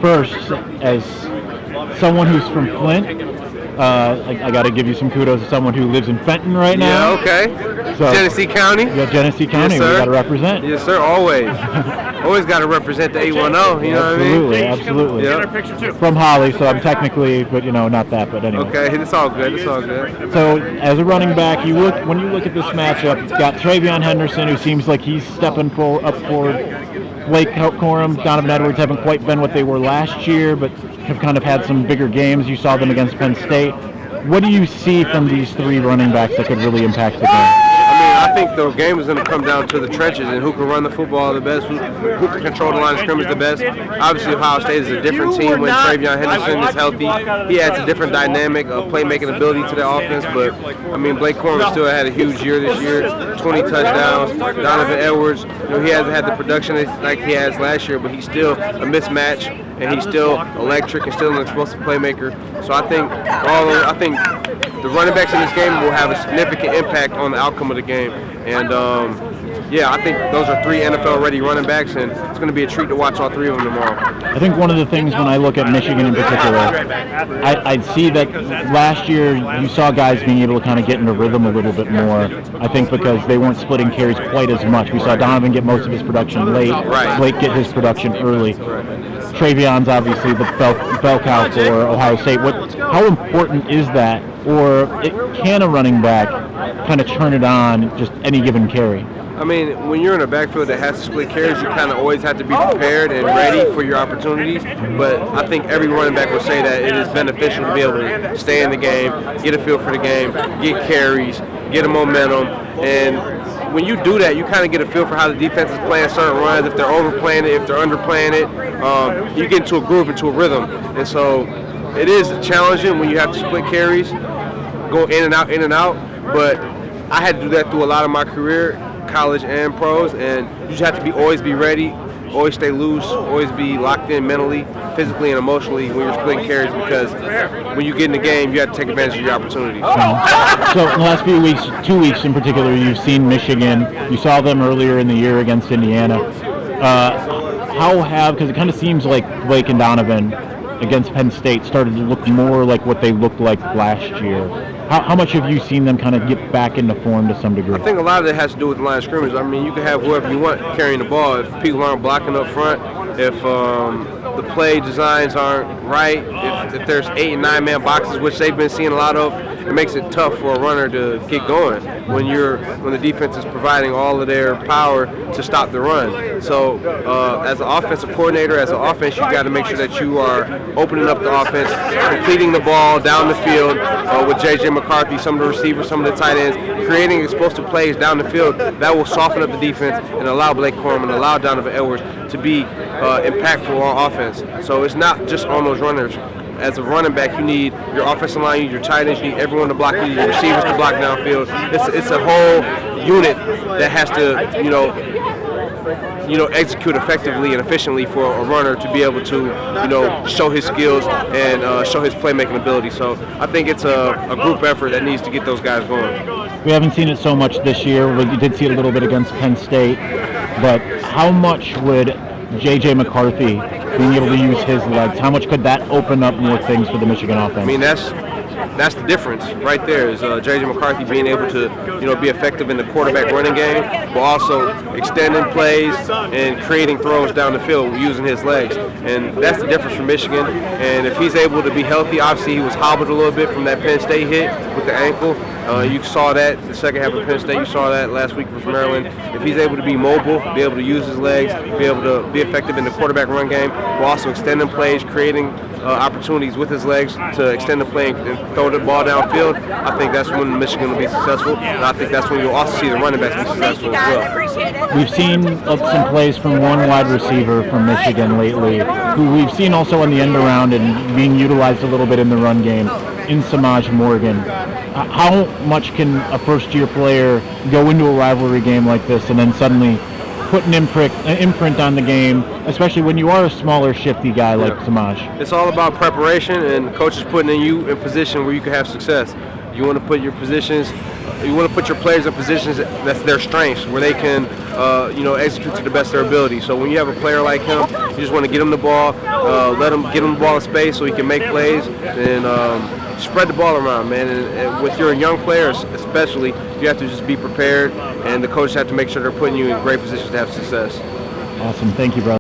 First, as someone who's from Flint, I got to give you some kudos as someone who lives in Fenton right now. Yeah, okay. So, Genesee County. Yeah, Genesee County. Yes, sir. We got to represent. Yes, sir. Always. Always got to represent the 810. You know what I mean? Absolutely. Yeah. From Holly, so I'm technically, but not that. But anyway. Okay, it's all good. It's all good. So as a running back, when you look at this matchup, it's got Travion Henderson, who seems like he's stepping up forward. Blake Corum, Donovan Edwards haven't quite been what they were last year, but have kind of had some bigger games. You saw them against Penn State. What do you see from these three running backs that could really impact the game? I think the game is going to come down to the trenches and who can run the football the best, who can control the line of scrimmage the best. Obviously, Ohio State is a different team when Travion Henderson is healthy. He adds a different dynamic of playmaking ability to the offense. But, Blake Corum still had a huge year this year, 20 touchdowns. Donovan Edwards, he hasn't had the production like he has last year, but he's still a mismatch, and he's still electric and still an explosive playmaker. So I think the running backs in this game will have a significant impact on the outcome of the game. And, I think those are three NFL-ready running backs, and it's going to be a treat to watch all three of them tomorrow. I think one of the things when I look at Michigan in particular, I see that last year you saw guys being able to kind of get into rhythm a little bit more, I think because they weren't splitting carries quite as much. We saw Donovan get most of his production late, Blake get his production early. Travion's obviously the bell cow for Ohio State. How important is that, or can a running back kind of turn it on just any given carry? When you're in a backfield that has to split carries, you kind of always have to be prepared and ready for your opportunities. But I think every running back will say that it is beneficial to be able to stay in the game, get a feel for the game, get carries, get a momentum. And when you do that, you kind of get a feel for how the defense is playing certain runs, if they're overplaying it, if they're underplaying it. You get into a groove, into a rhythm. And so it is challenging when you have to split carries, go in and out. But I had to do that through a lot of my career, college and pros, and you just have to always be ready, always stay loose, always be locked in mentally, physically, and emotionally when you're splitting carries, because when you get in the game, you have to take advantage of your opportunities. So in the last few weeks, 2 weeks in particular, you've seen Michigan. You saw them earlier in the year against Indiana. Because it kind of seems like Blake and Donovan against Penn State started to look more like what they looked like last year. How much have you seen them kind of get back into form to some degree? I think a lot of it has to do with the line of scrimmage. You can have whoever you want carrying the ball. If people aren't blocking up front, if the play designs aren't right, if there's 8 and 9 man boxes, which they've been seeing a lot of, it makes it tough for a runner to get going when the defense is providing all of their power to stop the run. So as an offensive coordinator, as an offense, you got to make sure that you are opening up the offense, completing the ball down the field with J.J. McCarthy, some of the receivers, some of the tight ends, creating explosive plays down the field that will soften up the defense and allow Blake Corum and allow Donovan Edwards to be impactful on offense. So it's not just on those runners. As a running back, you need your offensive line, you need your tight ends, you need everyone to block, you need your receivers to block downfield. It's a whole unit that has to, execute effectively and efficiently for a runner to be able to, show his skills and show his playmaking ability. So I think it's a group effort that needs to get those guys going. We haven't seen it so much this year. We did see it a little bit against Penn State. But how much would J.J. McCarthy being able to use his legs, how much could that open up more things for the Michigan offense? That's the difference right there is J.J. McCarthy being able to be effective in the quarterback running game, but also extending plays and creating throws down the field using his legs. And that's the difference for Michigan. And if he's able to be healthy, obviously he was hobbled a little bit from that Penn State hit with the ankle. You saw that the second half of Penn State. You saw that last week with Maryland. If he's able to be mobile, be able to use his legs, be able to be effective in the quarterback run game, while also extending plays, creating opportunities with his legs to extend the play and throw the ball downfield, I think that's when Michigan will be successful. And I think that's when you'll also see the running backs be successful as well. We've seen some plays from one wide receiver from Michigan lately, who we've seen also on the end around and being utilized a little bit in the run game, in Samaj Morgan. How much can a first-year player go into a rivalry game like this and then suddenly put an imprint on the game, especially when you are a smaller, shifty guy like Samaj? It's all about preparation and coaches putting you in position where you can have success. You want to put your positions, you want to put your players in positions that's their strengths, where they can, execute to the best of their ability. So when you have a player like him, you just want to get him the ball, get him the ball in space so he can make plays, and spread the ball around, man. And with your young players, especially, you have to just be prepared, and the coaches have to make sure they're putting you in great positions to have success. Awesome. Thank you, brother.